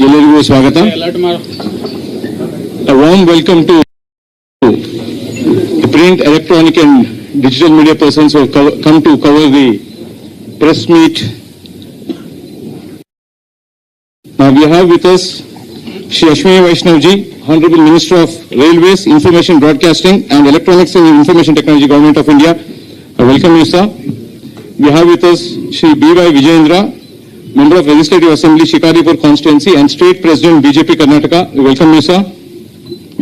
ಎಲ್ಲರಿಗೂ ಸ್ವಾಗತ. A warm welcome to the print, electronic and digital media persons who have come to cover the press meet. Now we have with us Shri Ashwini Vaishnav ji, Honorable Minister of Railways, Information Broadcasting and Electronics and Information Technology, Government of India. I welcome you, sir. We have with us Shri B.Y. Vijayendra, Member of Legislative Assembly, Shikaripur Constituency and State President, BJP Karnataka. We welcome you, sir.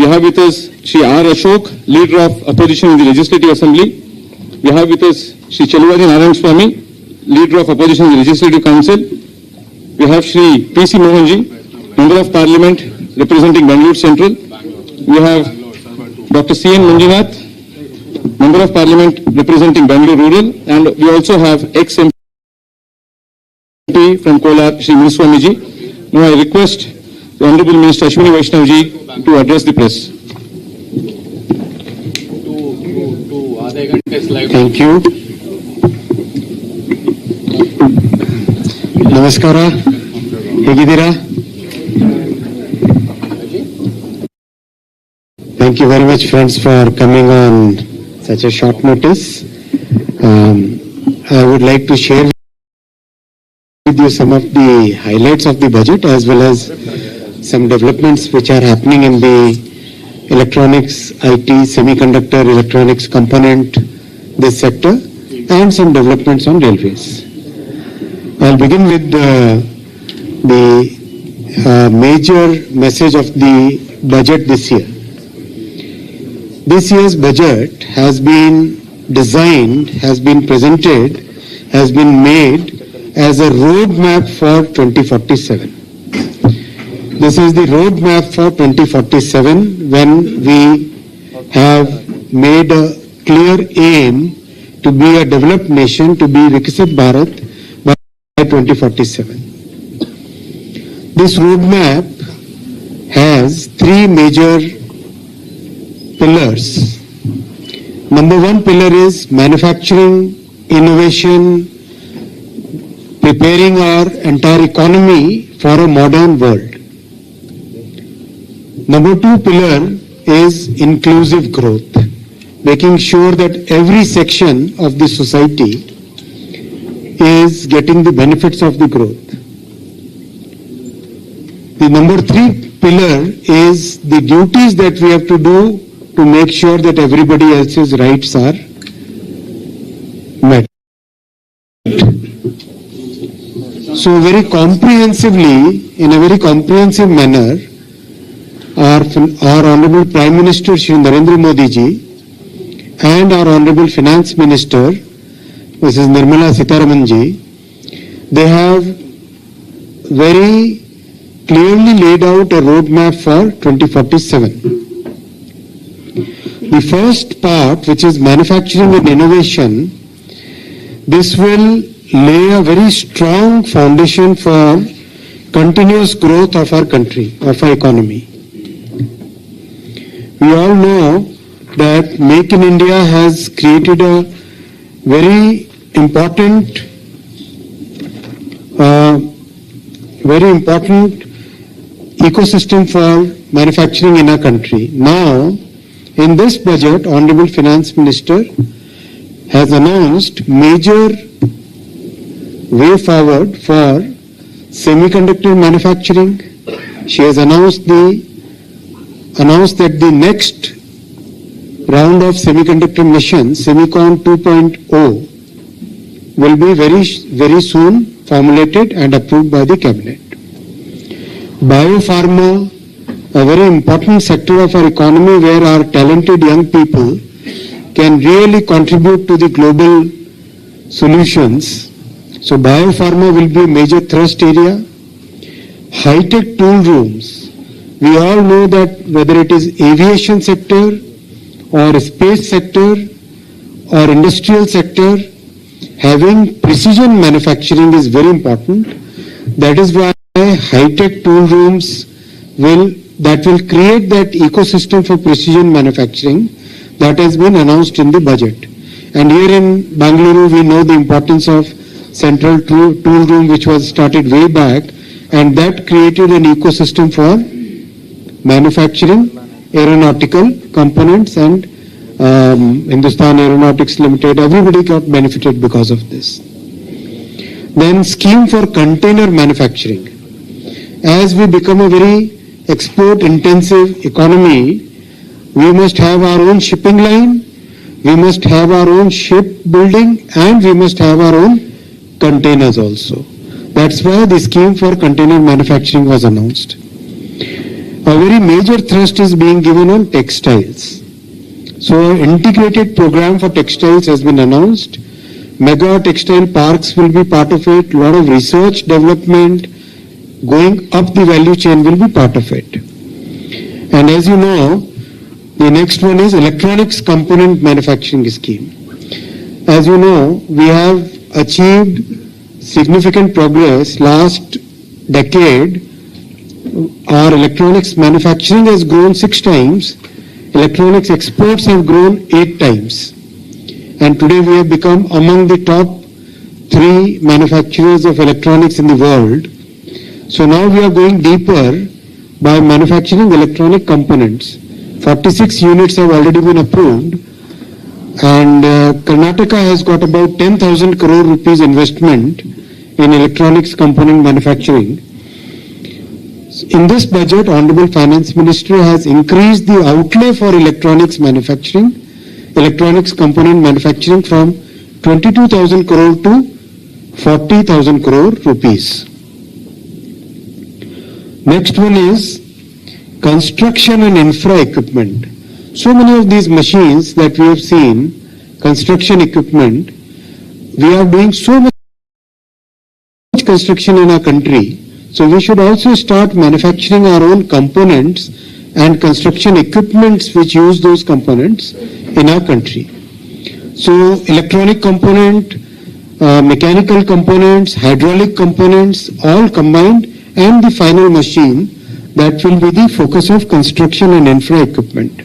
We have with us Shri R. Ashok, Leader of Opposition in the Legislative Assembly. We have with us Shri Cheluvadi Narayan Swami, Leader of Opposition in the Legislative Council. We have Shri P.C. Mohanji, Member of Parliament representing Bangalore Central. We have Dr. C.N. Manjunath, Member of Parliament representing Bangalore Rural. And we also have ex-MP from Kolar, Shri Muniswami ji. Now I request the Honorable Minister Ashwini Vaishnav ji to address the press. Thank you. Namaskara. Hegidira. Thank you very much, friends, for coming on such a short notice. I would like to share with you some of the highlights of the budget as well as some developments which are happening in the electronics, IT, semiconductor, electronics component, this sector, and some developments on railways. I'll begin with the major message of the budget this year. This year's budget has been designed, has been presented, has been made as a roadmap for 2047. This is the roadmap for 2047 when we have made a clear aim to be a developed nation, to be Viksit Bharat by 2047. This roadmap has three major pillars. Number one pillar is manufacturing, innovation, preparing our entire economy for a modern world. Number two pillar is inclusive growth, making sure that every section of the society is getting the benefits of the growth. The number three pillar is the duties that we have to do to make sure that everybody else's rights are met. So very comprehensively, in a very comprehensive manner, our Honorable Prime Minister Shri Narendra Modi ji and our Honorable Finance Minister Mrs. Nirmala Sitharaman ji, they have very clearly laid out a roadmap for 2047. The first part, which is manufacturing and innovation, this will lay a very strong foundation for continuous growth of our country, of our economy. We all know that Make in India has created a very important ecosystem for manufacturing in our country. Now, in this budget, Honorable Finance Minister has announced major way forward for semiconductor manufacturing. She has announced that the next round of semiconductor mission, Semicon 2.0, will be very soon formulated and approved by the cabinet. Biopharma, a very important sector of our economy where our talented young people can really contribute to the global solutions. So biopharma will be a major thrust area. High-tech tool rooms. We all know that whether it is aviation sector or space sector or industrial sector, having precision manufacturing is very important. That is why high-tech tool rooms that will create that ecosystem for precision manufacturing that has been announced in the budget. And here in Bangalore, we know the importance of central tool room, which was started way back, and that created an ecosystem for manufacturing aeronautical components, and Hindustan Aeronautics Limited, everybody got benefited because of this. Then scheme for container manufacturing. As we become a very export-intensive economy, we must have our own shipping line, we must have our own ship building, and we must have our own containers also. That's why the scheme for container manufacturing was announced. A very major thrust is being given on textiles. So an integrated program for textiles has been announced. Mega textile parks will be part of it. A lot of research, development, going up the value chain will be part of it. And as you know, the next one is electronics component manufacturing scheme. As you know, we have achieved significant progress. Last decade, our electronics manufacturing has grown 6 times. Electronics exports have grown 8 times. And today we have become among the top 3 manufacturers of electronics in the world. So now we are going deeper by manufacturing electronic components. 46 units have already been approved, and Karnataka has got about 10,000 crore rupees investment in electronics component manufacturing. In this budget, Honorable Finance Minister has increased the outlay for electronics manufacturing, electronics component manufacturing from 22,000 crore to 40,000 crore rupees. Next one is construction and infra equipment. So many of these machines that we have seen, construction equipment, we are doing so much construction in our country. So we should also start manufacturing our own components and construction equipments which use those components in our country. So electronic component, mechanical components, hydraulic components, all combined, and the final machine, that will be the focus of construction and infra equipment.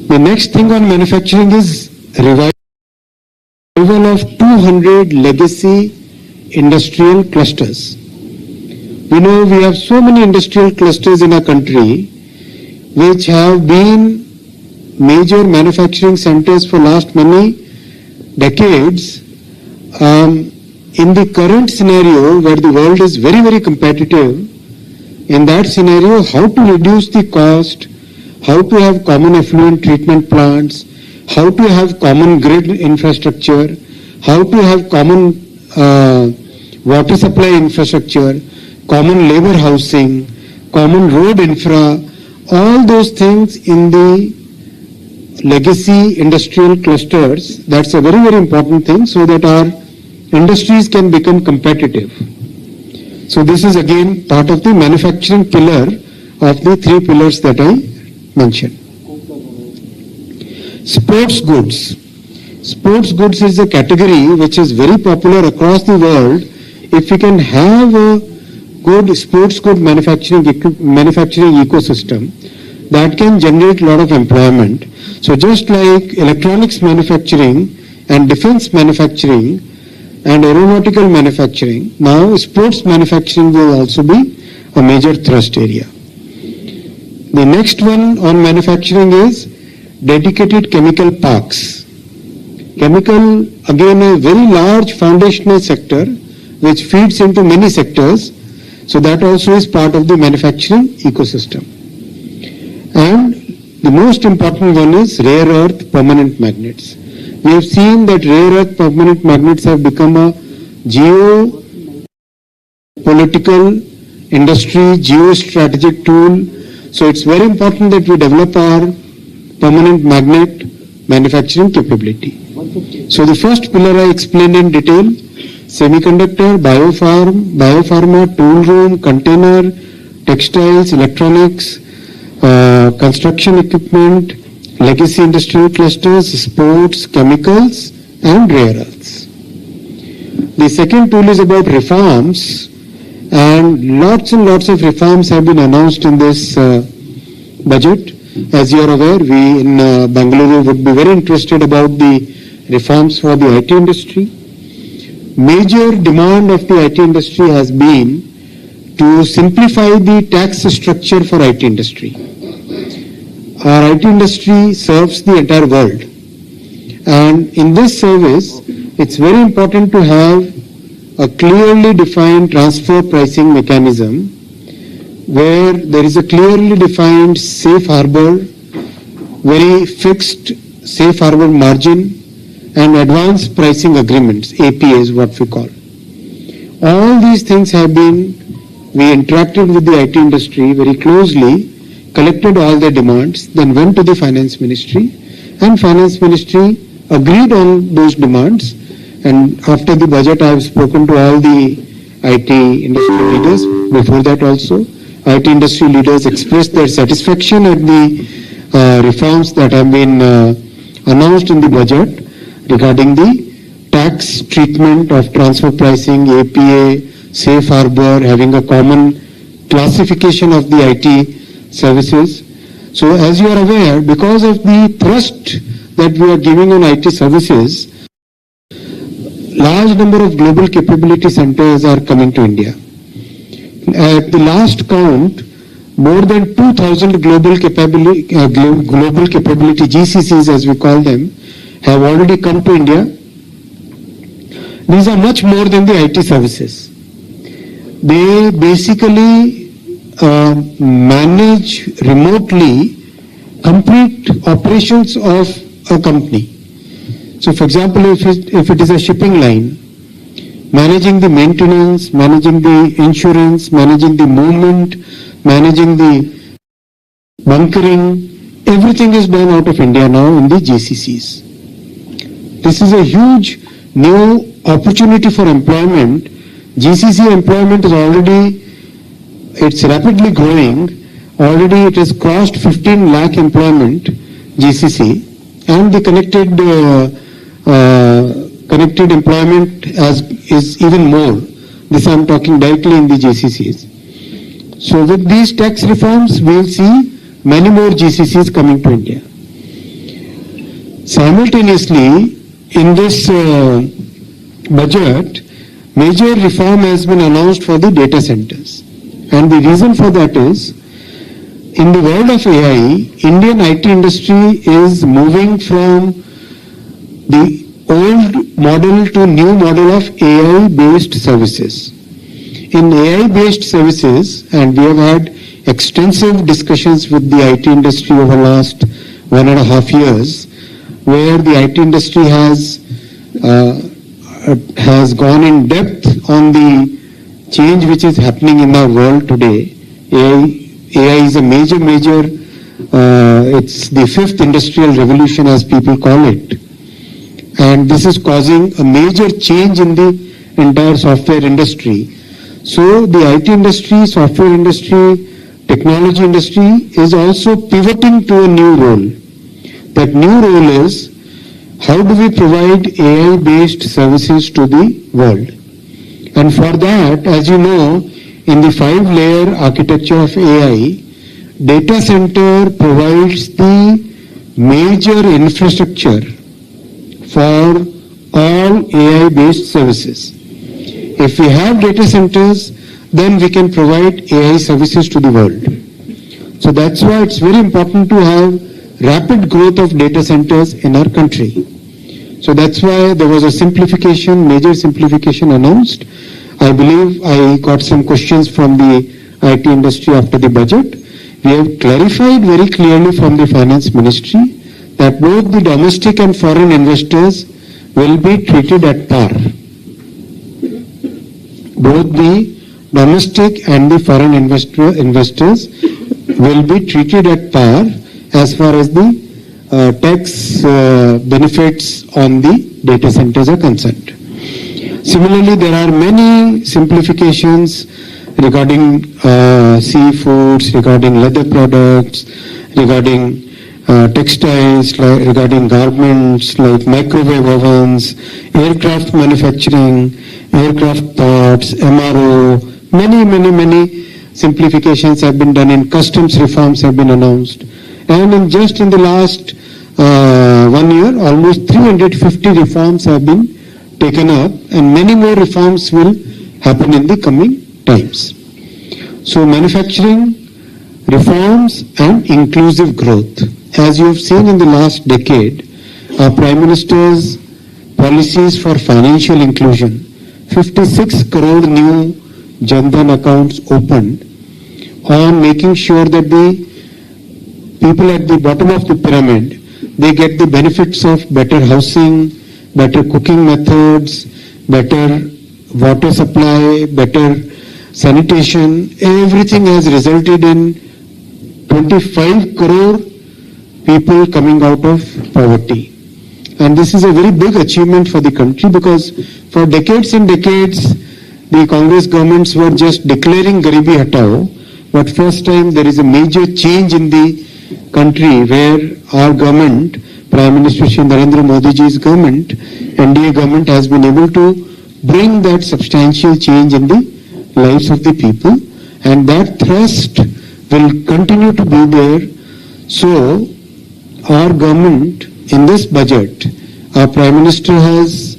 The next thing on manufacturing is revival of 200 legacy industrial clusters. We know we have so many industrial clusters in our country which have been major manufacturing centers for last many decades. In the current scenario where the world is very, very competitive, in that scenario, how to reduce the cost, how to have common effluent treatment plants, how to have common grid infrastructure, how to have common water supply infrastructure, common labor housing, common road infra, all those things in the legacy industrial clusters, that's a very, very important thing so that our industries can become competitive. So this is again part of the manufacturing pillar of the 3 pillars that I mentioned. Sports goods. Sports goods is a category which is very popular across the world. If we can have a good sports good manufacturing ecosystem, that can generate a lot of employment. So just like electronics manufacturing and defense manufacturing and aeronautical manufacturing, now sports manufacturing will also be a major thrust area. The next one on manufacturing is dedicated chemical parks. Chemical, again, a very large foundational sector which feeds into many sectors. So that also is part of the manufacturing ecosystem. And the most important one is rare earth permanent magnets. We have seen that rare earth permanent magnets have become a geopolitical industry, geostrategic tool. So it's very important that we develop our permanent magnet manufacturing capability. So the first pillar I explained in detail: semiconductor, biopharma, tool room, container, textiles, electronics, construction equipment, legacy industrial clusters, sports, chemicals, and rare earths. The second tool is about reforms, and lots of reforms have been announced in this budget. As you are aware, we in Bangalore would be very interested about the reforms for the IT industry. Major demand of the IT industry has been to simplify the tax structure for IT industry. Our IT industry serves the entire world, and in this service, it's very important to have a clearly defined transfer pricing mechanism where there is a clearly defined safe harbor, very fixed safe harbor margin, and advanced pricing agreements, APAs what we call. All these things have been, we interacted with the IT industry very closely, collected all their demands, then went to the finance ministry, and finance ministry agreed on those demands. And after the budget, I have spoken to all the IT industry leaders. Before that also, IT industry leaders expressed their satisfaction at the reforms that have been announced in the budget regarding the tax treatment of transfer pricing, APA, safe harbor, having a common classification of the IT services. So as you are aware, because of the thrust that we are giving on IT services, large number of global capability centers are coming to India. At the last count, more than 2,000 global capability GCCs, as we call them, have already come to India. These are much more than the IT services. They basically manage remotely complete operations of a company. So for example, if it is a shipping line, managing the maintenance, managing the insurance, managing the movement, managing the bunkering, everything is done out of India now in the GCCs. This is a huge new opportunity for employment. GCC employment is already, it's rapidly growing. Already it has crossed 15 lakh employment, GCC, and the connected employment is even more. This I am talking directly in the GCCs. So with these tax reforms, we will see many more GCCs coming to India. Simultaneously, in this budget, major reform has been announced for the data centers. And the reason for that is, in the world of AI, Indian IT industry is moving from the old model to new model of AI-based services. In AI-based services, and we have had extensive discussions with the IT industry over the last 1.5 years, where the IT industry has gone in depth on the change which is happening in our world today. AI is a major, it's the fifth industrial revolution as people call it. And this is causing a major change in the entire software industry. So the IT industry, software industry, technology industry is also pivoting to a new role. That new role is, how do we provide AI-based services to the world? And for that, as you know, in the 5-layer architecture of AI, data center provides the major infrastructure for all AI-based services. If we have data centers, then we can provide AI services to the world. So that's why it's very important to have rapid growth of data centers in our country. So that's why there was a simplification, major simplification announced. I believe I got some questions from the IT industry after the budget. We have clarified very clearly from the finance ministry that both the domestic and foreign investors will be treated at par. Both the domestic and the foreign investors will be treated at par as far as the tax benefits on the data centers are concerned. Similarly, there are many simplifications regarding seafoods, regarding leather products, regarding textiles, regarding garments like microwave ovens, aircraft manufacturing, aircraft parts, MRO, Many simplifications have been done in customs reforms have been announced. And just in the last 1 year, almost 350 reforms have been taken up, and many more reforms will happen in the coming times. So manufacturing, reforms and inclusive growth. As you have seen in the last decade, our Prime Minister's policies for financial inclusion, 56 crore new Jan-Dhan accounts opened, on making sure that the people at the bottom of the pyramid, they get the benefits of better housing, better cooking methods, better water supply, better sanitation. Everything has resulted in 25 crore people coming out of poverty. And this is a very big achievement for the country, because for decades and decades, the Congress governments were just declaring Garibi Hatao, but first time there is a major change in the country where our government, Prime Minister Shri Narendra Modi ji's government, NDA government, has been able to bring that substantial change in the lives of the people, and that thrust will continue to be there. So our government in this budget, our Prime Minister has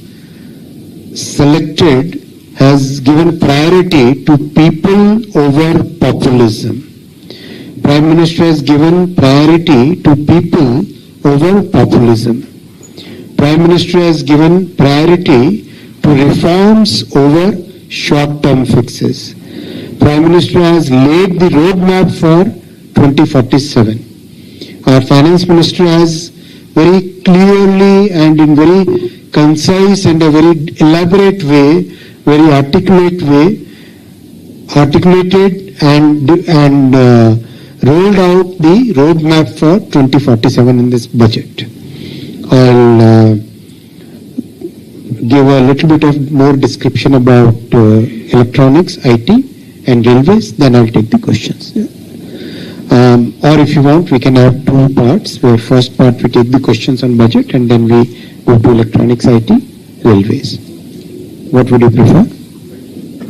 given priority to people over populism. Prime Minister has given priority to people over populism. Prime Minister has given priority to reforms over short-term fixes. Prime Minister has laid the roadmap for 2047. Our Finance Minister has very clearly and in very concise and a very elaborate way, very articulated and rolled out the roadmap for 2047 in this budget. I'll give a little bit of more description about electronics, IT and railways, then I'll take the questions. Or if you want, we can have two parts, where first part we take the questions on budget and then we go to electronics, IT, railways. What would you prefer?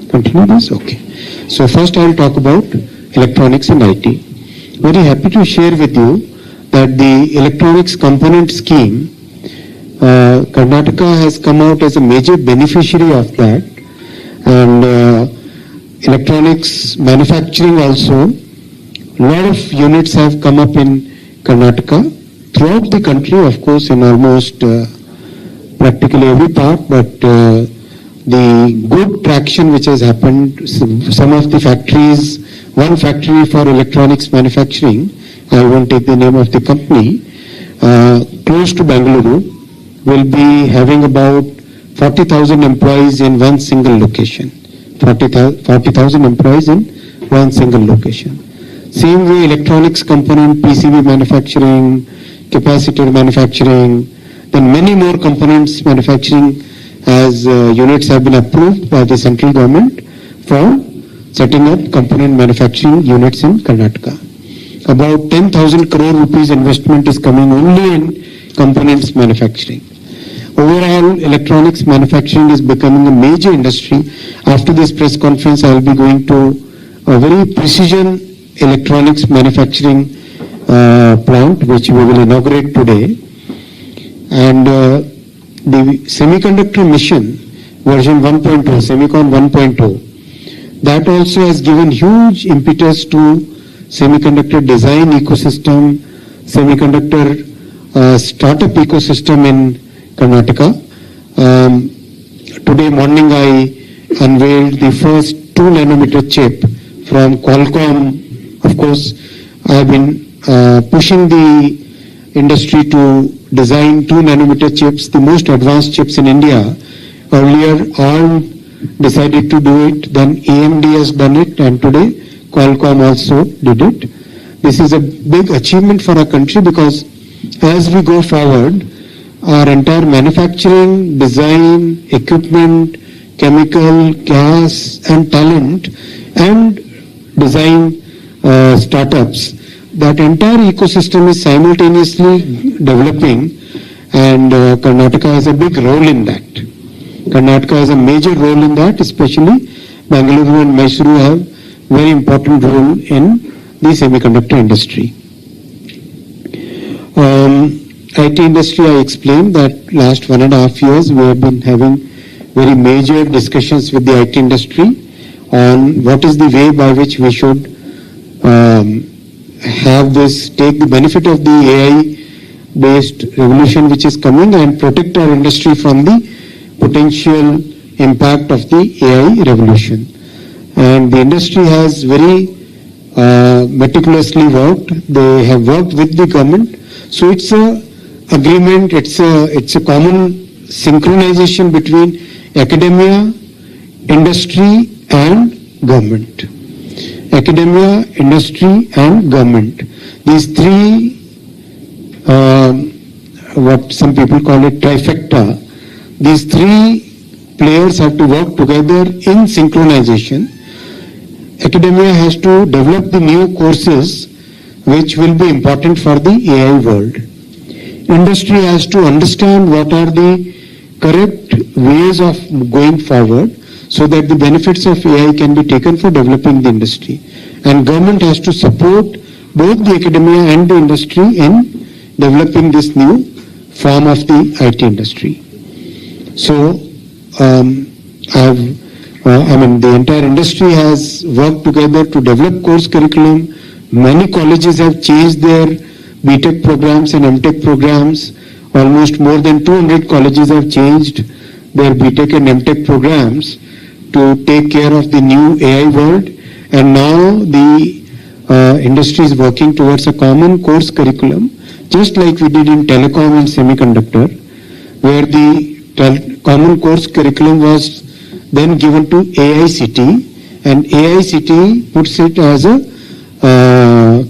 Continue this? Okay. So first I'll talk about electronics and IT. Very happy to share with you that the electronics component scheme, Karnataka has come out as a major beneficiary of that, and electronics manufacturing also, a lot of units have come up in Karnataka, throughout the country, of course, in almost practically every part, but the good traction which has happened, some of the factories, one factory for electronics manufacturing, I won't take the name of the company, close to Bangalore, will be having about 40,000 employees in one single location. 40,000 employees in one single location. Same way, electronics component, PCB manufacturing, capacitor manufacturing, then many more components manufacturing as units have been approved by the central government for setting up component manufacturing units in Karnataka. About 10,000 crore rupees investment is coming only in components manufacturing. Overall, electronics manufacturing is becoming a major industry. After this press conference, I will be going to a very precision electronics manufacturing plant, which we will inaugurate today. And the semiconductor mission, version 1.0, Semicon 1.0, that also has given huge impetus to semiconductor design ecosystem, semiconductor startup ecosystem in Karnataka. Today morning I unveiled the first 2 nanometer chip from Qualcomm. Of course, I have been pushing the industry to design 2 nanometer chips, the most advanced chips in India. Earlier, ARM decided to do it, then AMD has done it, and today Qualcomm also did it. This is a big achievement for our country, because as we go forward, our entire manufacturing, design, equipment, chemical, gas and talent and design startups, that entire ecosystem is simultaneously developing, and Karnataka has a big role in that. Karnataka has a major role in that, especially Bangalore and Mysuru have very important role in the semiconductor industry. IT industry, I explained that last 1.5 years we have been having very major discussions with the IT industry on what is the way by which we should take the benefit of the AI-based revolution which is coming and protect our industry from the potential impact of the AI revolution. And the industry has very meticulously worked. They have worked with the government. So it's a agreement, it's a common synchronization between academia, industry and government. Academia, industry and government. These three, what some people call it trifecta, these three players have to work together in synchronization. Academia has to develop the new courses which will be important for the AI world. Industry has to understand what are the correct ways of going forward so that the benefits of AI can be taken for developing the industry. And government has to support both the academia and the industry in developing this new form of the IT industry. So, the entire industry has worked together to develop course curriculum. Many colleges have changed their BTech programs and MTech programs. Almost more than 200 colleges have changed their BTech and MTech programs to take care of the new AI world. And now the industry is working towards a common course curriculum, just like we did in telecom and semiconductor, where the common course curriculum was then given to AICT, and AICT puts it as a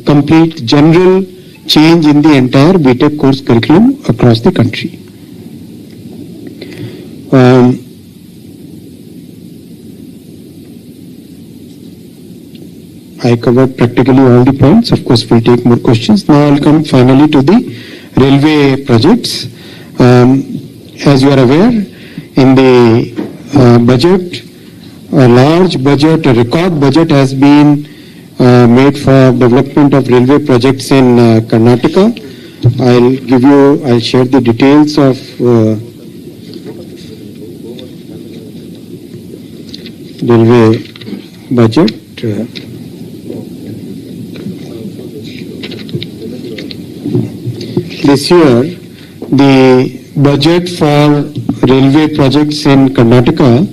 complete general change in the entire BTech course curriculum across the country. I covered practically all the points. Of course, we'll take more questions. Now I'll come finally to the railway projects. As you are aware, in the budget, a large budget, a record budget has been made for development of railway projects in Karnataka. I'll share the details of railway budget. This year, the budget for railway projects in Karnataka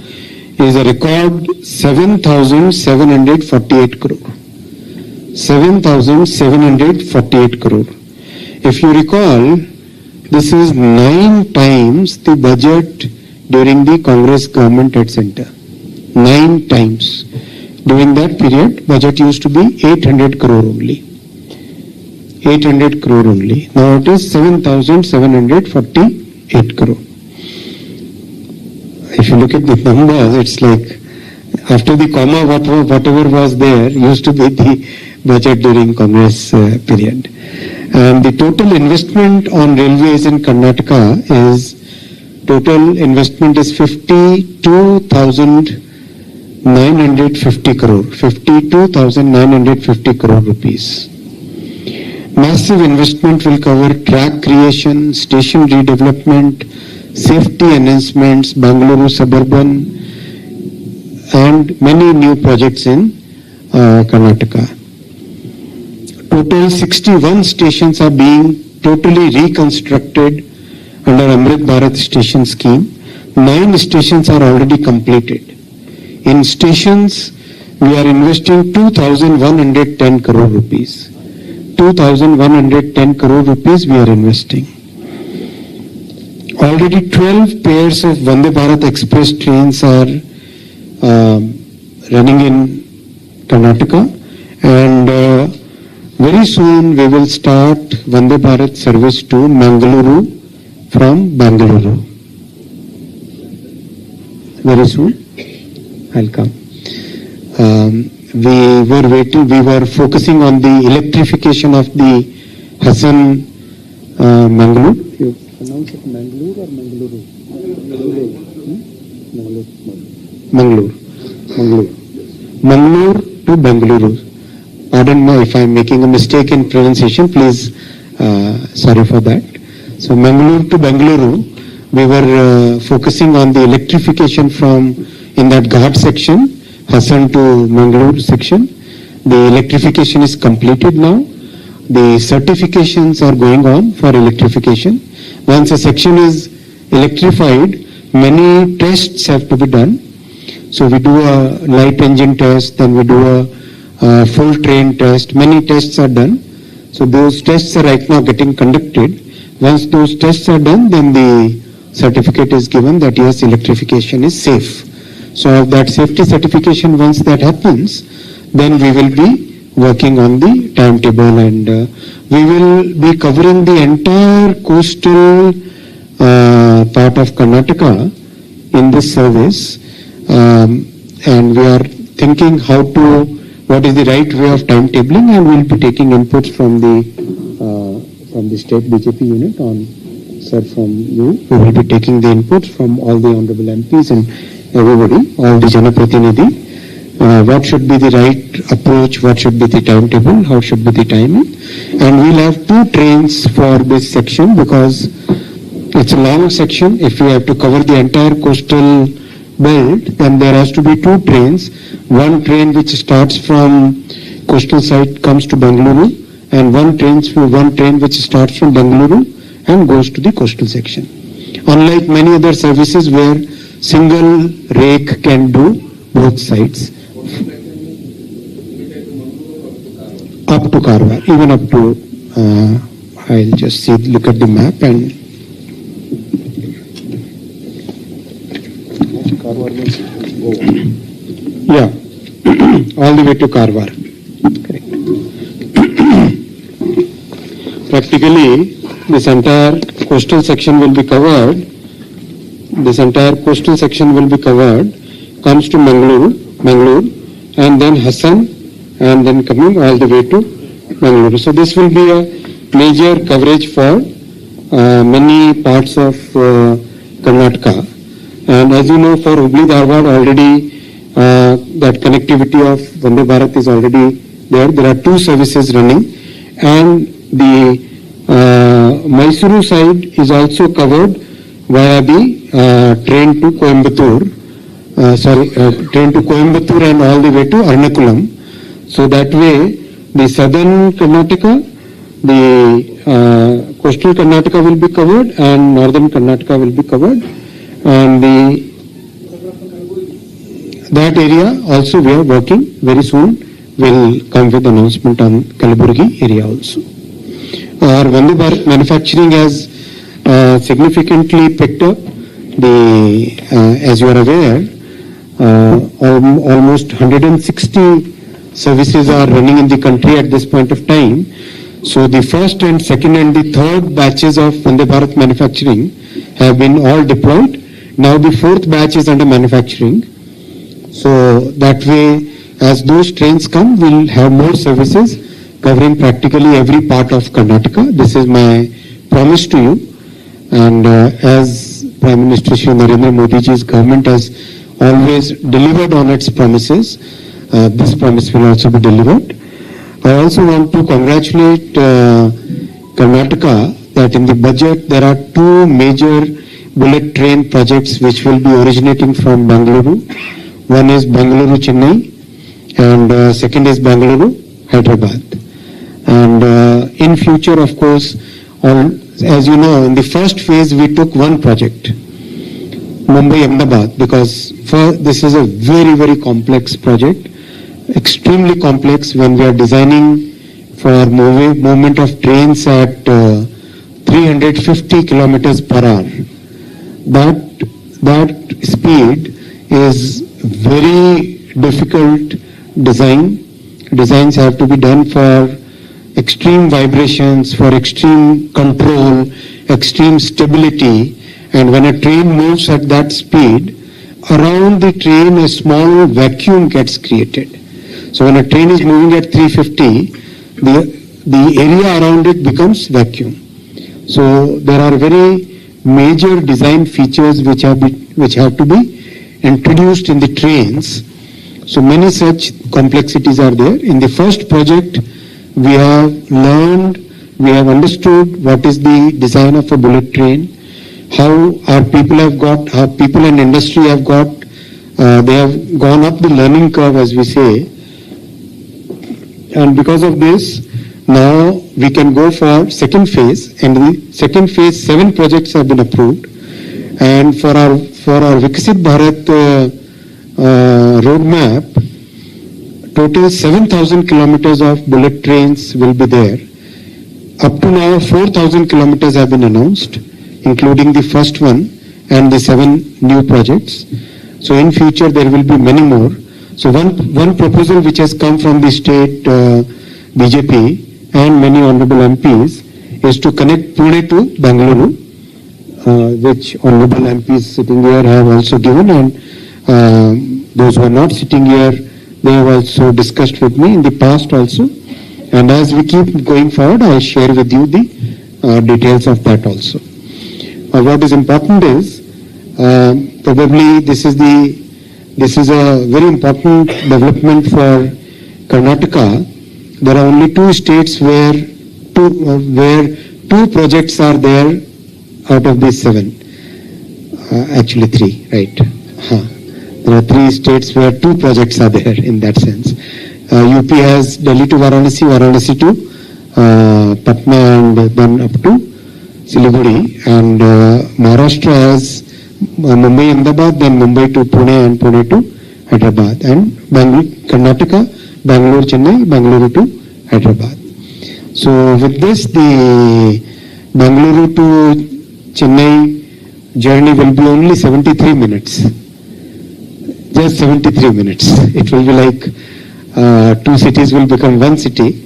is a record 7,748 crore. 7,748 crore. If you recall, this is 9 times the budget during the Congress government at center. 9 times. During that period, budget used to be 800 crore only. 800 crore only. Now it is 7,748 crore. If you look at the numbers, it's like after the comma, whatever was there used to be the budget during Congress period. And the total investment on railways in Karnataka is, total investment is 52,950 crore. 52,950 crore rupees. Massive investment will cover track creation, station redevelopment, safety enhancements, Bangalore suburban, and many new projects in Karnataka. Total 61 stations are being totally reconstructed under Amrit Bharat station scheme. 9 stations are already completed. In stations, we are investing 2,110 crore rupees. 2,110 crore rupees we are investing. Already 12 pairs of Vande Bharat Express trains are running in Karnataka, and very soon we will start Vande Bharat service to Mangaluru from Bangalore. Very soon I'll come. We were focusing on the electrification of the Hassan Mangalore. You pronounce it Mangalore or Mangaluru? Mangalore. Mangalore to Bengaluru. Pardon me if I am making a mistake in pronunciation, please, sorry for that. So Mangalore to Bengaluru, we were focusing on the electrification from in that Ghat section, Hassan to Mangalore section. The electrification is completed now. The certifications are going on for electrification. Once a section is electrified, many tests have to be done. So we do a light engine test, then we do a full train test. Many tests are done. So those tests are right now getting conducted. Once those tests are done, then the certificate is given that yes, electrification is safe. So that safety certification, once that happens, then we will be working on the timetable, and we will be covering the entire coastal part of Karnataka in this service, and we are thinking what is the right way of timetabling, and we will be taking inputs from the state BJP unit on, sir, from you. We will be taking the inputs from all the honorable MPs and everybody, all the Janapratinidhi. What should be the right approach, what should be the timetable, how should be the timing. And we'll have 2 trains for this section because it's a long section. If we have to cover the entire coastal belt, then there has to be 2 trains. One train which starts from coastal side comes to Bengaluru, and one train which starts from Bengaluru and goes to the coastal section. Unlike many other services where single rake can do both sides. Up to Karwar, even up to, I'll just look at the map and yeah, all the way to Karwar. Correct. Practically, this entire coastal section will be covered. Comes to Mangalore, and then Hassan, and then coming all the way to Mangalore. So this will be a major coverage for many parts of Karnataka. And as you know, for Hubli-Dharwad already that connectivity of Vande Bharat is already there. There are 2 services running, and the Mysuru side is also covered via the train to Coimbatore. Train to Coimbatore and all the way to Ernakulam. So that way, the southern Karnataka, the coastal Karnataka will be covered, and northern Karnataka will be covered, and that area also we are working. Very soon will come with announcement on Kalaburgi area also. Our Vande Bharat manufacturing has significantly picked up. As you are aware, almost 160 services are running in the country at this point of time. So the first and second and the third batches of Vande Bharat manufacturing have been all deployed. Now the 4th batch is under manufacturing. So that way, as those trains come, we'll have more services covering practically every part of Karnataka. This is my promise to you. And as Prime Minister Shri Narendra Modi ji's government has always delivered on its promises, this promise will also be delivered. I also want to congratulate Karnataka that in the budget there are 2 major bullet train projects which will be originating from Bengaluru. One is Bengaluru-Chennai, and second is Bengaluru-Hyderabad. And in future, of course, as you know, in the first phase we took one project, Mumbai-Ahmedabad, because this is a very, very complex project, extremely complex when we are designing for movement of trains at 350 kilometers per hour. That speed is very difficult design. Designs have to be done for extreme vibrations, for extreme control, extreme stability, and when a train moves at that speed, around the train a small vacuum gets created. So when a train is moving at 350, the area around it becomes vacuum. So there are very major design features which have to be introduced in the trains So many such complexities are there. In the first project, we have learned, we have understood what is the design of a bullet train, how our people have got, how people and industry have got, they have gone up the learning curve, as we say. And because of this, now we can go for second phase, and the second phase, 7 projects have been approved. And for our Viksit Bharat roadmap, total 7,000 kilometers of bullet trains will be there. Up to now, 4,000 kilometers have been announced, including the first one and the 7 new projects. So in future, there will be many more. So one proposal which has come from the state BJP and many honorable MPs is to connect Pune to Bengaluru, which honorable MPs sitting here have also given, and those who are not sitting here, they have also discussed with me in the past also. And as we keep going forward, I will share with you the details of that also. What is important is, probably this is a very important development for Karnataka. There are only 2 states where two projects are there out of these 7. Actually 3, right? There are 3 states where 2 projects are there in that sense. UP has Delhi to Varanasi, Varanasi to Patna, and then up to Siliguri. And Maharashtra has Mumbai, Ahmedabad, then Mumbai to Pune, and Pune to Hyderabad. And Karnataka, Bangalore, Chennai, Bangalore to Hyderabad. So with this, the Bangalore to Chennai journey will be only 73 minutes. Just 73 minutes. It will be like 2 cities will become 1 city.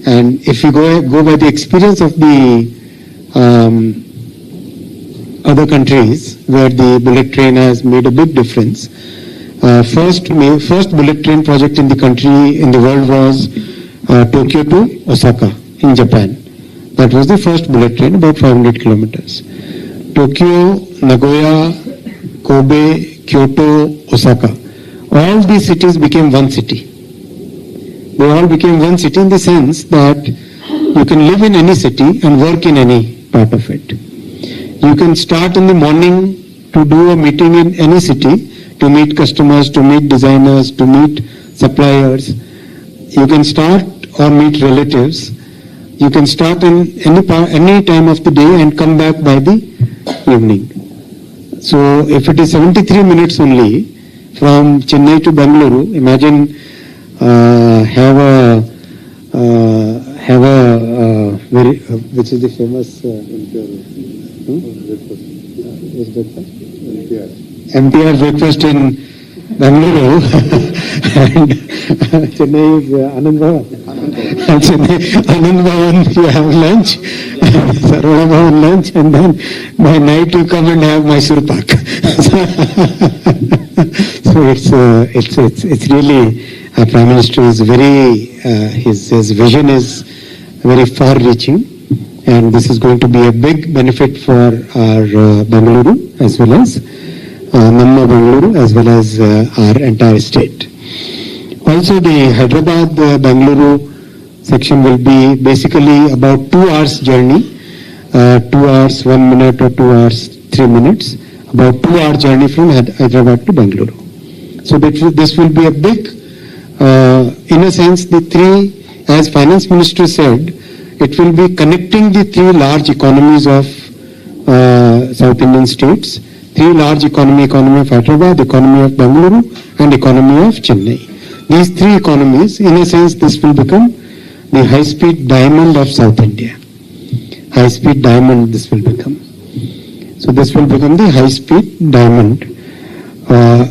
And if you go by the experience of the other countries where the bullet train has made a big difference, first bullet train project in the country, in the world, was Tokyo to Osaka in Japan. That was the first bullet train, about 500 kilometers. Tokyo, Nagoya, Kobe, Kyoto, Osaka. All these cities became 1 city. They all became 1 city in the sense that you can live in any city and work in any part of it. You can start in the morning to do a meeting in any city, to meet customers, to meet designers, to meet suppliers. You can start or meet relatives. You can start in any time of the day and come back by the evening. So if it is 73 minutes only from Chennai to Bengaluru, imagine have a very which is the famous MTR breakfast in Bengaluru and Chennai is Anand Bhavan. Chennai Anand Bhavan you have lunch, Sarvana Bhavan lunch, and then by night you come and have Mysore Pak. So it's really, our Prime Minister is very, his vision is very far-reaching, and this is going to be a big benefit for our Bengaluru as well as Namma Bengaluru as well as our entire state. Also, the Hyderabad-Bengaluru section will be basically about 2 hours journey, 2 hours 1 minute or 2 hours 3 minutes, about 2 hour journey from Hyderabad to Bengaluru. So this will be a big, in a sense, the 3, as Finance Minister said, it will be connecting the 3 large economies of South Indian states, 3 large economy of Hyderabad, economy of Bengaluru, and economy of Chennai. These 3 economies, in a sense, this will become the high-speed diamond of South India. High-speed diamond this will become. So this will become the high-speed diamond. A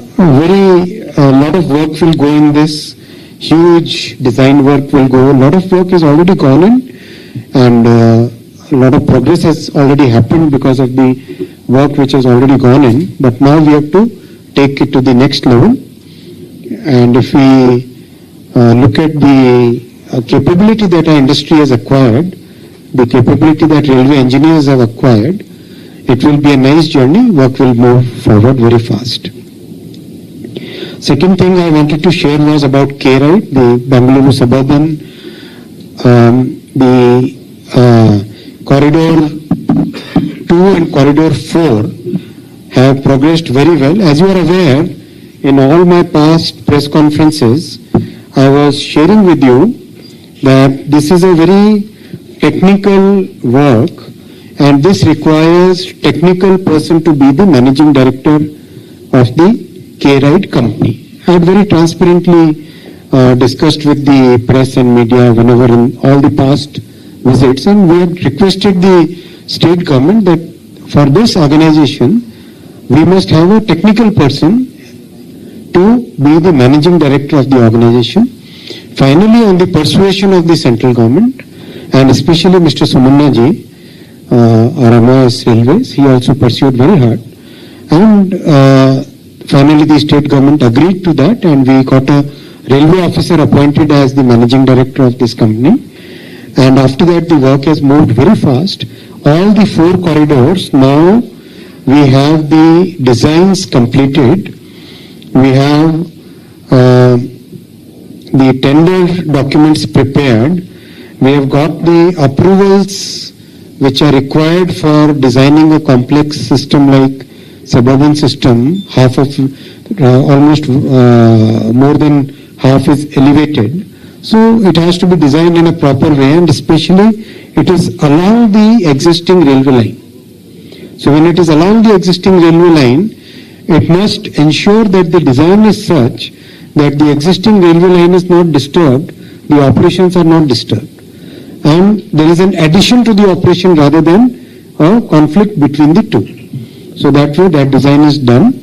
lot of work will go in this. Huge design work will go. A lot of work is already gone in, and a lot of progress has already happened because of the work which has already gone in. But now we have to take it to the next level. And if we look at the capability that our industry has acquired, the capability that railway engineers have acquired, it will be a nice journey. Work will move forward very fast. Second thing I wanted to share was about K-Ride, the Bangalore Suburban, the Corridor 2 and Corridor 4 have progressed very well. As you are aware, in all my past press conferences, I was sharing with you that this is a very technical work and this requires technical person to be the managing director of the K-Ride company. I had very transparently discussed with the press and media whenever in all the past visits, and we had requested the state government that for this organization we must have a technical person to be the managing director of the organization. Finally, on the persuasion of the central government and especially Mr. Sumanna ji, RMS Railways, he also pursued very hard, and finally the state government agreed to that, and we got a railway officer appointed as the managing director of this company. And after that the work has moved very fast. All the 4 corridors, now we have the designs completed. We have the tender documents prepared. We have got the approvals which are required for designing a complex system like suburban system. Half of almost more than half is elevated. So it has to be designed in a proper way, and especially it is along the existing railway line. So when it is along the existing railway line, it must ensure that the design is such that the existing railway line is not disturbed, the operations are not disturbed. And there is an addition to the operation rather than a conflict between the two. So that way that design is done.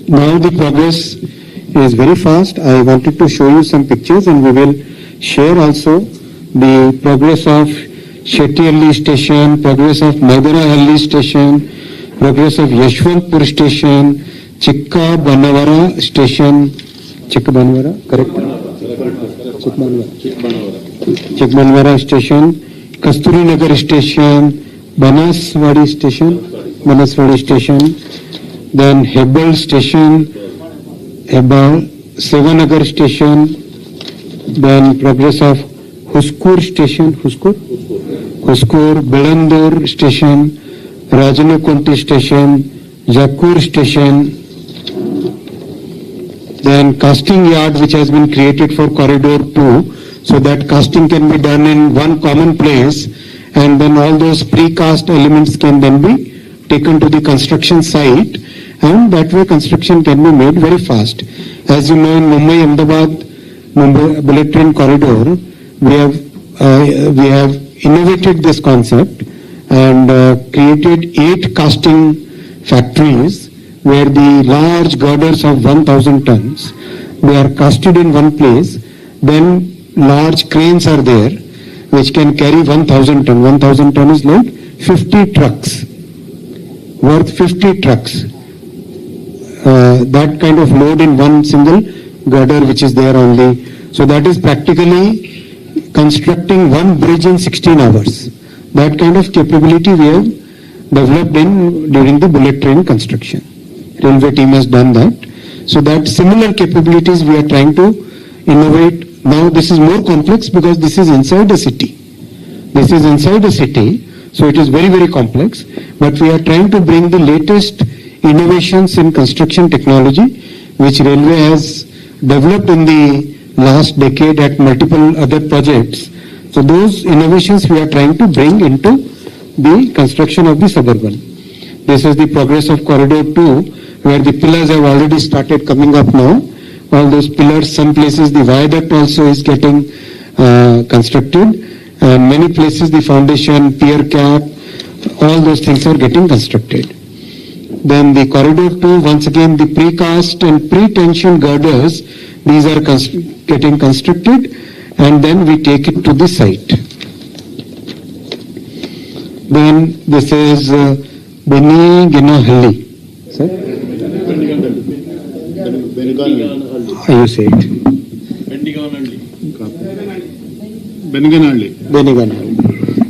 Now the progress is very fast. I wanted to show you some pictures, and we will share also the progress of Shettihalli station, progress of Madarahalli station, progress of Yashwantpur station, Chikka Banavara station, Chikka Banavara, correct? Chikbanwara station, Kasturi Nagar station, Banaswadi station, then Hebbal station, Sevanagar station, then progress of Huskur station, Huskur, Belandur station, Rajanakunti station, Jakur station, then casting yard which has been created for corridor 2, so that casting can be done in one common place, and then all those precast elements can then be taken to the construction site, and that way construction can be made very fast. As you know, in Mumbai bullet train corridor, we have innovated this concept and created 8 casting factories where the large girders of 1,000 tons, they are casted in one place. Then large cranes are there which can carry 1,000 ton. 1,000 ton is like 50 trucks, worth 50 trucks. That kind of load in one single girder which is there only. So that is practically constructing one bridge in 16 hours. That kind of capability we have developed during the bullet train construction. Railway team has done that. So that similar capabilities we are trying to innovate. Now this is more complex because this is inside a city. This is inside a city, so it is very, very complex. But we are trying to bring the latest innovations in construction technology, which railway has developed in the last decade at multiple other projects. So those innovations we are trying to bring into the construction of the suburban. This is the progress of corridor 2, where the pillars have already started coming up now. All those pillars, some places the viaduct also is getting constructed, and many places the foundation, pier cap, all those things are getting constructed. Then the corridor 2, once again the precast and pre-tension girders, these are getting constructed, and then we take it to the site. Then this is Beniganahalli. How you say it?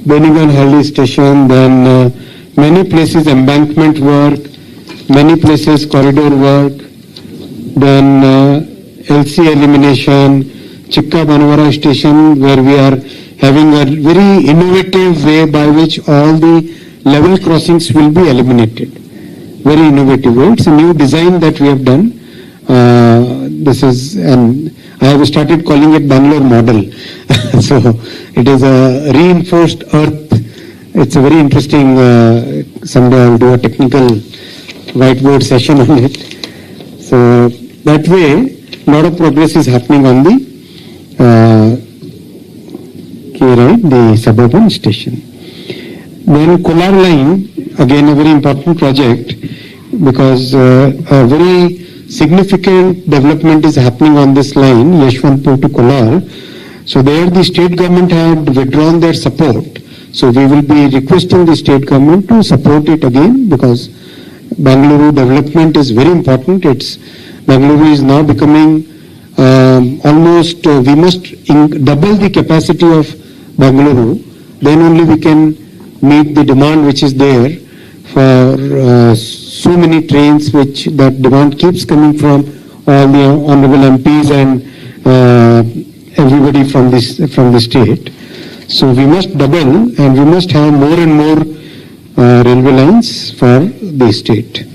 Beniganhalli station. Then many places embankment work, many places corridor work, then LC elimination, Chikka Banavara station, where we are having a very innovative way by which all the level crossings will be eliminated. Very innovative way. It's a new design that we have done. This is, and I have started calling it Bangalore model. So it is a reinforced earth. It's a very interesting, someday I will do a technical whiteboard session on it. So that way, a lot of progress is happening on the the suburban station. Then Kolar line, again a very important project, because a very significant development is happening on this line, Yeshwantpur to Kolar. So there the state government had withdrawn their support. So we will be requesting the state government to support it again, because Bangalore development is very important. Bangalore is now becoming almost, we must double the capacity of Bangalore. Then only we can meet the demand which is there for so many trains, which that demand keeps coming from all the honorable MPs and everybody from the state. So we must double, and we must have more and more railway lines for the state.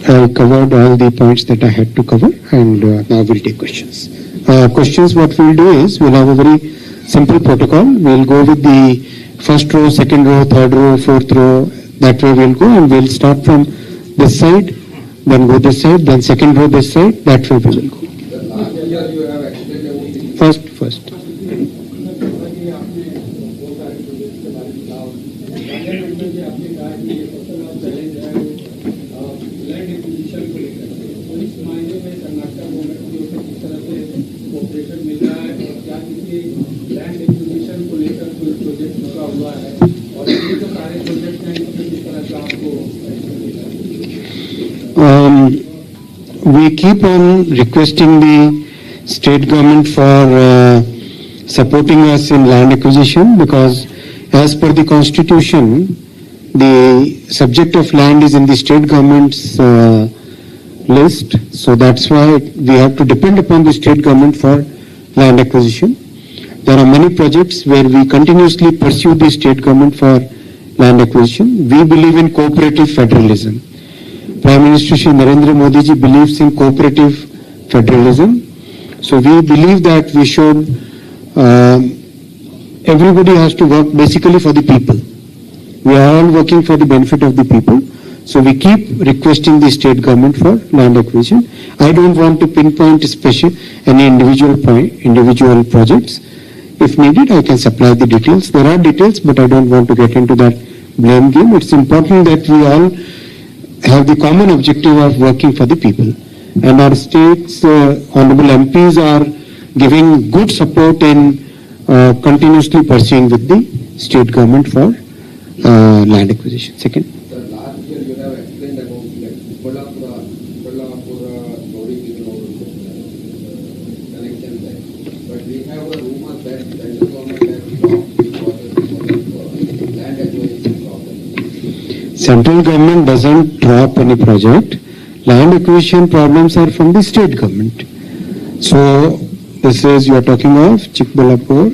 I covered all the points that I had to cover, and now we'll take questions. Questions, what we'll do is, we'll have a very simple protocol. We'll go with the first row, second row, third row, fourth row. That way we'll go, and we'll start from this side, then go this side, then second row this side. That way we will go. First. We keep on requesting the state government for supporting us in land acquisition, because as per the constitution, the subject of land is in the state government's list. So that's why we have to depend upon the state government for land acquisition. There are many projects where we continuously pursue the state government for land acquisition. We believe in cooperative federalism. Prime Minister Shri Narendra Modi ji believes in cooperative federalism. So we believe that we should, everybody has to work basically for the people. We are all working for the benefit of the people. So we keep requesting the state government for land acquisition. I don't want to pinpoint any individual projects. If needed, I can supply the details. There are details, but I don't want to get into that blame game. It's important that we all have the common objective of working for the people. And our state's honorable MPs are giving good support in continuously pursuing with the state government for land acquisition. Second. Sir, last year you have explained about Kollapura connection there. But we have a rumor that central government has stopped the process for land acquisition problem. Central government doesn't drop any project. Land acquisition problems are from the state government. So this is, you are talking of Chikbalapur.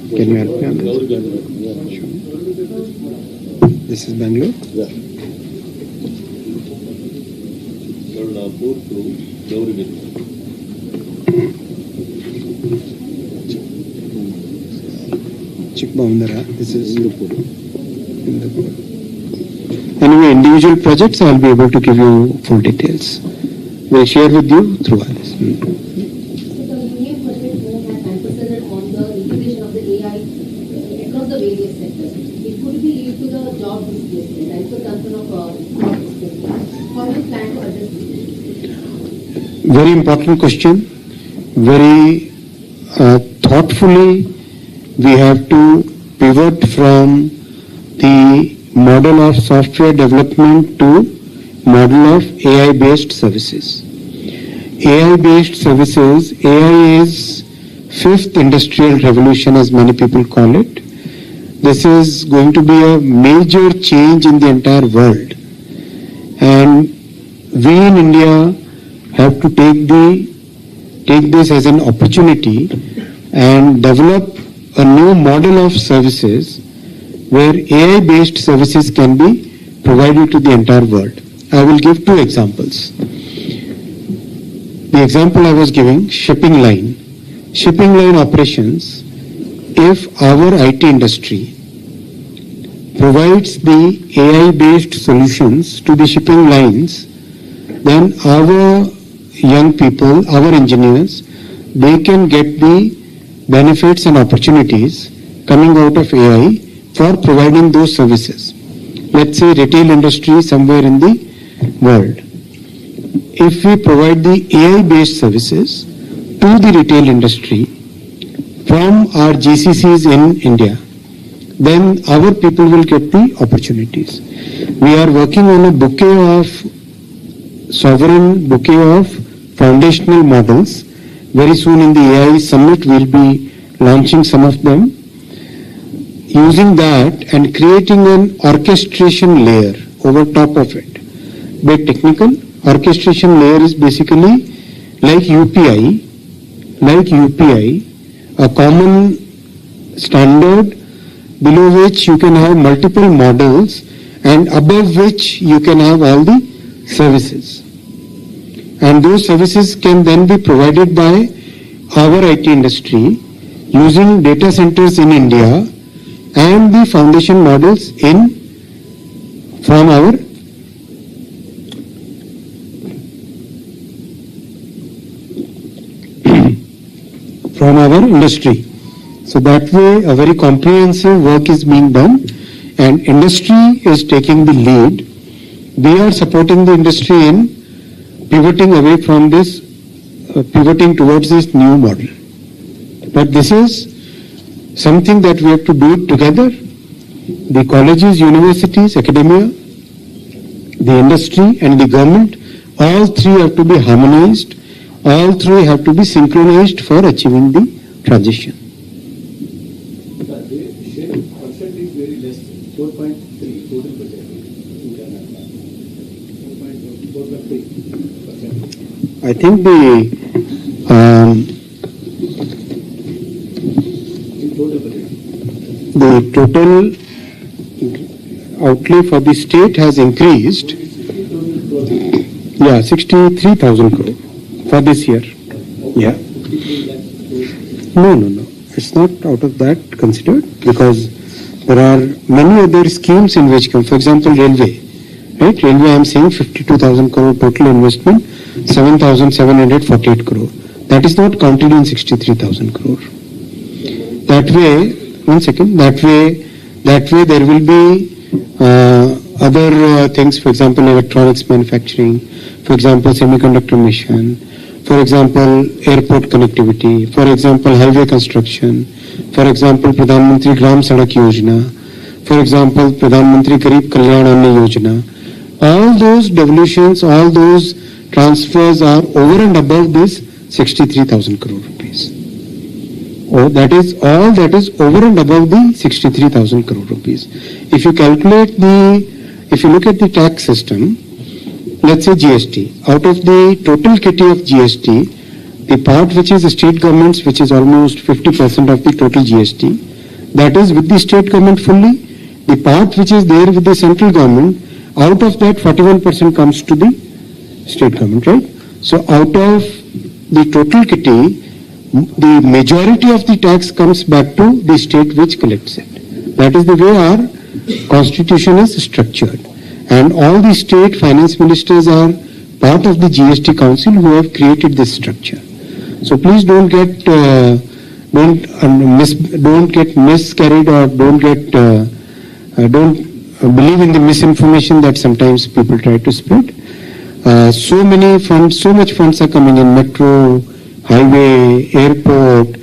Can you help me on this? This is Bangalore? Yeah. Chikbalapur to Gaurigiri. Chikbandara. This is Indupur. Anyway, individual projects, I will be able to give you full details. We'll share with you through others. The Union Budget has emphasized on the integration of the AI across the various sectors. It could be lead to the job displacement and the concern of job displacement. How do you plan to address this? Very important question. Very thoughtfully, we have to pivot from the model of software development to model of AI-based services. AI-based services, AI is fifth industrial revolution, as many people call it. This is going to be a major change in the entire world. And we in India have to take this as an opportunity and develop a new model of services where AI-based services can be provided to the entire world. I will give two examples. The example I was giving, shipping line. Shipping line operations, if our IT industry provides the AI-based solutions to the shipping lines, then our young people, our engineers, they can get the benefits and opportunities coming out of AI for providing those services. Let's say retail industry somewhere in the world. If we provide the AI-based services to the retail industry from our GCCs in India, then our people will get the opportunities. We are working on a sovereign bouquet of foundational models. Very soon in the AI summit, we'll be launching some of them. Using that and creating an orchestration layer over top of it. Bit technical, orchestration layer is basically like UPI, a common standard below which you can have multiple models and above which you can have all the services. And those services can then be provided by our IT industry using data centers in India and the foundation models from our industry. So that way a very comprehensive work is being done and industry is taking the lead. We are supporting the industry in pivoting away from this, pivoting towards this new model. But this is something that we have to do it together. The colleges, universities, academia, the industry and the government, all three have to be harmonized, all three have to be synchronized for achieving the transition. The share percent is very less, 4.3 total budget. 4.3%. I think the total outlay for the state has increased. Yeah, 63,000 crore for this year. Yeah. No. It's not out of that considered because there are many other schemes in which come. For example, railway. Right? Railway, I am saying 52,000 crore total investment, 7,748 crore. That is not counted in 63,000 crore. That way, that way there will be other things, for example, electronics manufacturing, for example, semiconductor mission, for example, airport connectivity, for example, highway construction, for example, Pradhan Mantri Gram Sadak Yojana, for example, Pradhan Mantri Garib Kalyan Anna Yojana. All those devolutions, all those transfers are over and above this 63,000 crore rupees. Oh, that is all that is over and above the 63,000 crore rupees. If you calculate if you look at the tax system, let's say GST, out of the total kitty of GST, the part which is the state governments, which is almost 50% of the total GST, that is with the state government fully. The part which is there with the central government, out of that 41% comes to the state government, right? So out of the total kitty, the majority of the tax comes back to the state which collects it. That is the way our constitution is structured. And all the state finance ministers are part of the GST council who have created this structure. So please don't get miscarried or don't believe in the misinformation that sometimes people try to spread. So many funds, so much funds are coming in metro, highway, airport,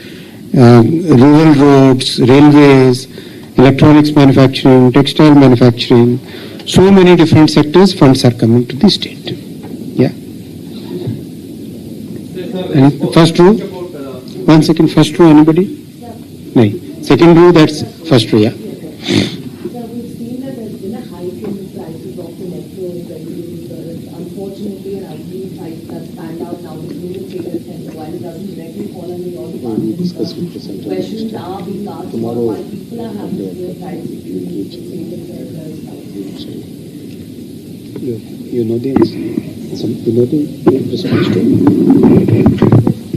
rural roads, railways, electronics manufacturing, textile manufacturing. So many different sectors, funds are coming to the state. Yeah. And first row? 1 second, first row, anybody? No. Second row, that's first row, yeah. So we've seen that there's been a hike in the prices of the metros, regularly, while it doesn't directly fall under your department, questions are being asked about why people are having their cybersecurity You know the answer. You know the response to it?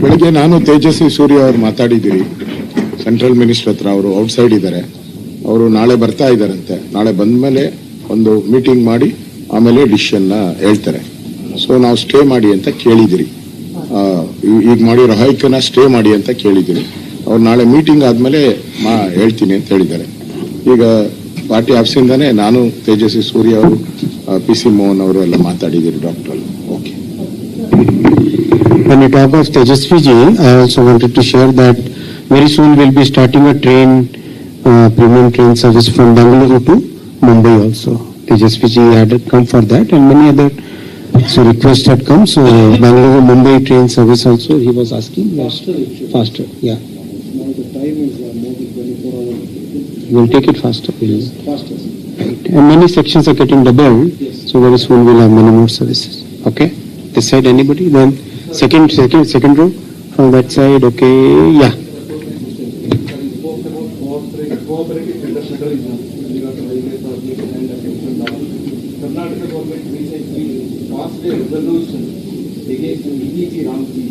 ಬೆಳಗ್ಗೆ ನಾನು ತೇಜಸ್ವಿ ಸೂರ್ಯ ಅವ್ರು ಮಾತಾಡಿದ್ದೀರಿ central minister ಹತ್ರ. ಅವರು outside ಇದ್ದಾರೆ, ಅವರು ನಾಳೆ ಬರ್ತಾ ಇದ್ದಾರಂತೆ. ನಾಳೆ ಬಂದ ಮೇಲೆ ಒಂದು ಮೀಟಿಂಗ್ ಮಾಡಿ ಆಮೇಲೆ ಡಿಸಿಷನ್ನ ಹೇಳ್ತಾರೆ. ಸೊ ನಾವು ಸ್ಟೇ ಮಾಡಿ ಅಂತ ಕೇಳಿದಿರಿ, ಈಗ ಮಾಡಿರೋ ಹೈಕನ್ನ ಸ್ಟೇ ಮಾಡಿ ಅಂತ ಕೇಳಿದಿರಿ. ಅವ್ರು ನಾಳೆ ಮೀಟಿಂಗ್ ಆದ್ಮೇಲೆ ಹೇಳ್ತೀನಿ ಅಂತ ಹೇಳಿದ್ದಾರೆ. ಈಗ ಪಾರ್ಟಿ ಆಫೀಸಿಂದಾನೆ ನಾನು ತೇಜಸ್ವಿ ಸೂರ್ಯ ಅವರು PC ಮೋಹನ್ ಅವರು ಎಲ್ಲ ಮಾತಾಡಿದಿರಿ doctor. Okay. When you talk of Tejasvi ji, I also wanted to share that very soon we'll be starting a premium train service from Bangalore to Mumbai also. Tejasvi ji had come for that, and many other requests had come. So Bangalore Mumbai train service also he was asking faster. Yeah. Now the time is more than 24 hours. We'll take it faster. Faster. Right. And many sections are getting doubled, so very soon we'll have many more services. Okay. This side anybody? Then second row from that side. Okay. Yeah. Cooperative federalism regard to highway project and construction law. Karnataka government recently passed a resolution against EG Ramji,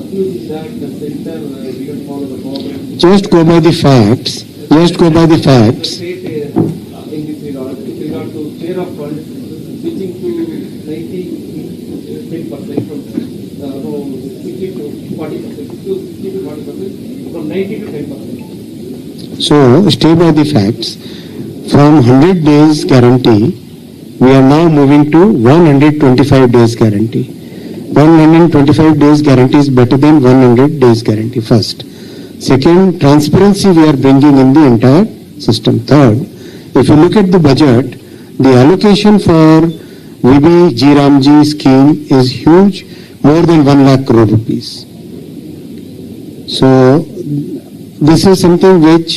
accusing that the center didn't follow the cooperative. Just go by the facts. State in this regard, with regard to share of funds switching to 90% from 60 to 40%, from 90 to 10%. So stay by the facts. From 100 days guarantee, we are now moving to 125 days guarantee. 125 days guarantee is better than 100 days guarantee. First. Second, transparency we are bringing in the entire system. Third, if you look at the budget, the allocation for VB G-Ramji scheme is huge, more than 1 lakh crore rupees. So this is something which,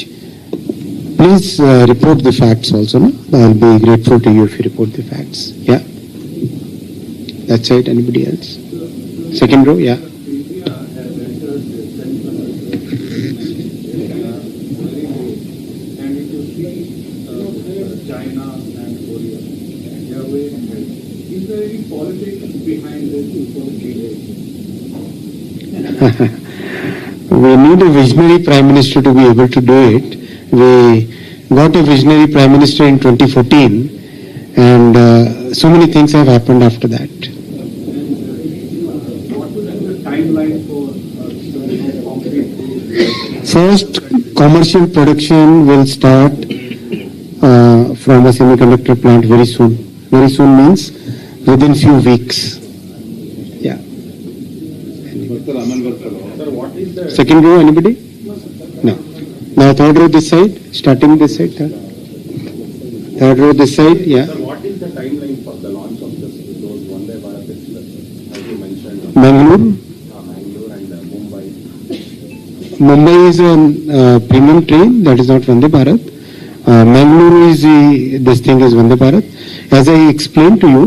please report the facts also. No? I'll be grateful to you if you report the facts. Yeah. That's it. Anybody else? Second row. Yeah. And if you see China and Korea, they are way ahead. Is there any politics behind this for the We need a visionary prime minister to be able to do it. We got a visionary prime minister in 2014, and so many things have happened after that. What would be the timeline for concrete? First, commercial production will start from a semiconductor plant very soon. Very soon means within few weeks. Yeah. Sir, what is the Second row, anybody? No. Now third row this side, starting this side. Third row this side, yeah. Sir, what is the timeline for the launch of those Vande Bharat Express, as you mentioned, Mangalore. Mangalore and Mumbai? Mumbai is a premium train, that is not Vande Bharat. Mangalore is this thing is Vande Bharat. As I explained to you,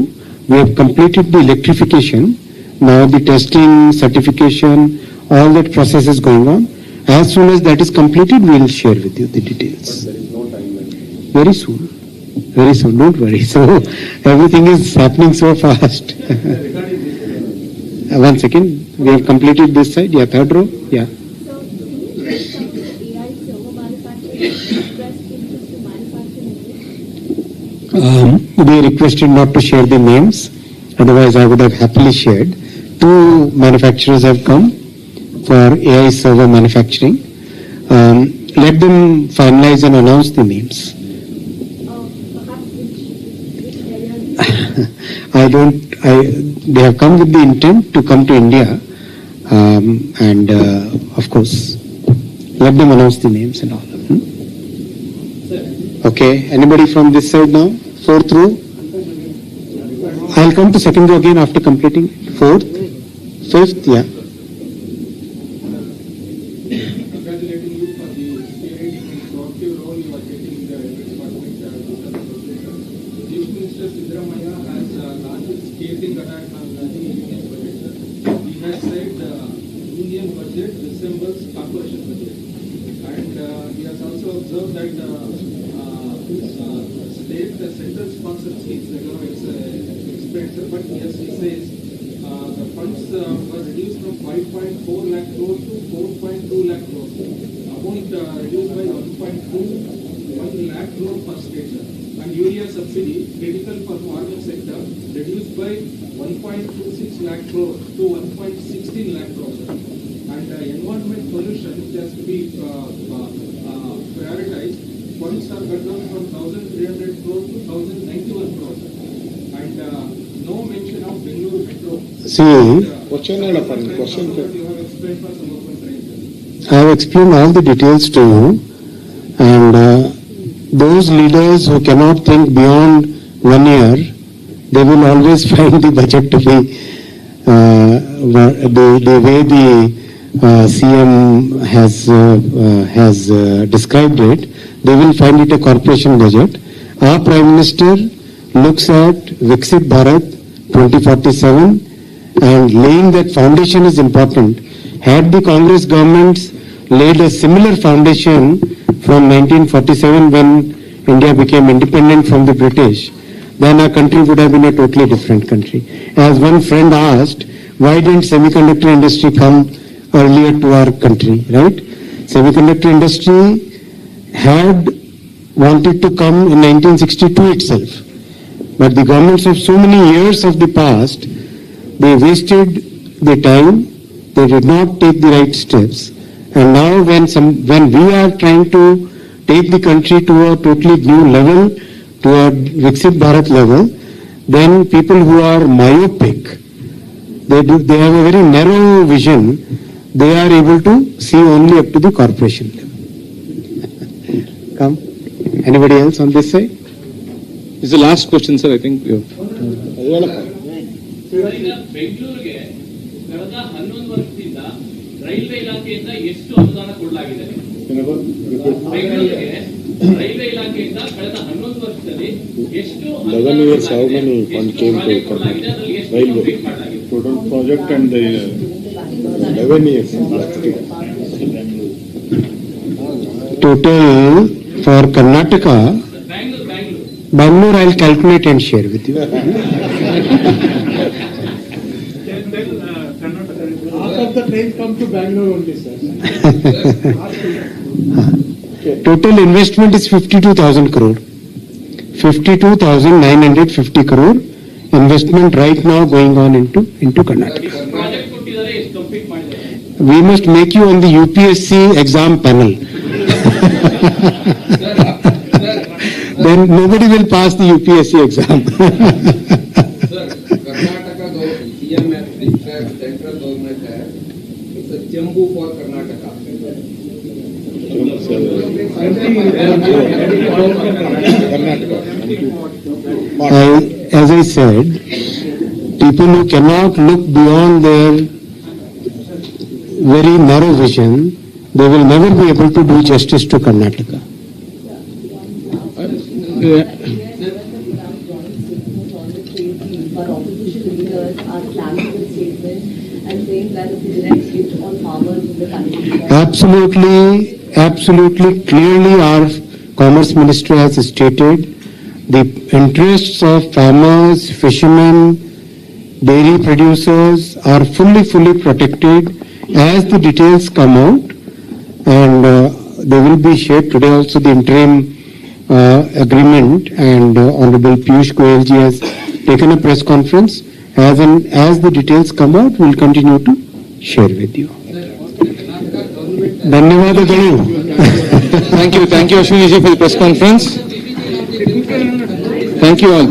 we have completed the electrification. Now the testing, certification, all that process is going on. As soon as that is completed, we will share with you the details. There is no timeline. Very soon. Very soon, don't worry. So everything is happening so fast. One second, we have completed this side. Yeah, third row. Yeah. So, can you some of the AI server manufacturers expressed interest to manufacture? They requested not to share the names. Otherwise, I would have happily shared. 2 manufacturers have come for AI server manufacturing. Let them finalize and announce the names. Perhaps which areas? They have come with the intent to come to India, and of course, let them announce the names and all. Okay, anybody from this side now? Fourth row? I'll come to second row again after completing. Fourth? Fifth? Yeah. congratulating you for the steering and proactive role you are taking in the department Chief Minister Siddaramaiah has launched scathing attack on the He has said in budget resembles corporation budget. And he has also observed that the central sponsored schemes, expenditure, but yes, he says the funds were reduced from 5.4 lakh crore to 4.2 lakh crore. Amount reduced by 1.21 lakh crore per state. And urea subsidy, critical for farming sector, reduced by 1.26 lakh crore to 1.16 lakh crore. And environment pollution, which has to be prioritized, funds are cut down from 1,300 crore to 1,091 crore. And no mention of Bengaluru Metro. See, Question ಹೇಳಪ್ಪ, ನಿನ್ question ಕೇಳು. You have explained for some of my friends. I have explained all the details to you, and those leaders who cannot think beyond 1 year, they will always find the budget to be the way the CM has described it. They will find it a corporation budget. Our Prime Minister looks at Viksit Bharat 2047, and laying that foundation is important. Had the Congress governments laid a similar foundation from 1947 when India became independent from the British, then our country would have been a totally different country. As one friend asked, why didn't semiconductor industry come earlier to our country, right? Semiconductor industry had wanted to come in 1962 itself. But the governments of so many years of the past, they wasted the time, they did not take the right steps. And now when we are trying to take the country to a totally new level, to a Viksit Bharat level, then people who are myopic, they have a very narrow vision, they are able to see only up to the corporation level. Come. Anybody else on this side? This is the last question, sir. I think you have. ಹೇಳಪ್ಪ. ಈಗ ಬೆಂಗಳೂರಿಗೆ ಕಳೆದ 11 ವರ್ಷದಿಂದ railway ಇಲಾಖೆಯಿಂದ ಎಷ್ಟು ಅನುದಾನ ಕೊಡಲಾಗಿದೆ? ಬೆಂಗಳೂರಿಗೆ ರೈಲ್ವೆ ಇಲಾಖೆಯಿಂದ ಕಳೆದ 11 ವರ್ಷದಲ್ಲಿ ಎಷ್ಟು 11 years how many fund came to ಕೊಡಲಾಗಿದೆ? ಅದರಲ್ಲಿ ಎಷ್ಟು railway ಕಂಪ್ಲೀಟ್ ಮಾಡಲಾಗಿದೆ? total project and the 11 years Total for Karnataka, Bangalore I'll calculate and share with you. Half of the trains come to Bangalore only, sir. Total investment is 52,000 crore. 52,950 crore investment right now going on into Karnataka. Project ಕೊಟ್ಟಿದ್ದಾರೆ, ಎಷ್ಟು complete ಮಾಡಿದ್ದಾರೆ? We must make you on the UPSC exam panel. Then nobody will pass the UPSC exam. Sir, Karnataka CM has declared, central government has, it's a Jambu for Karnataka. As I said, people who cannot look beyond their very narrow vision, they will never be able to do justice to Karnataka. But opposition leaders are slamming the statement and saying that it's a direct hit on farmers in the country. Absolutely, clearly our Commerce Minister has stated the interests of farmers, fishermen, dairy producers are fully protected as the details come out, and they will be shared today also, the interim agreement, and Honorable Piyush Goyal ji has taken a press conference. As the details come out, we will continue to share with you. ಧನ್ಯವಾದಗಳು. Thank you, Ashwini ji, for the press conference. Thank you all.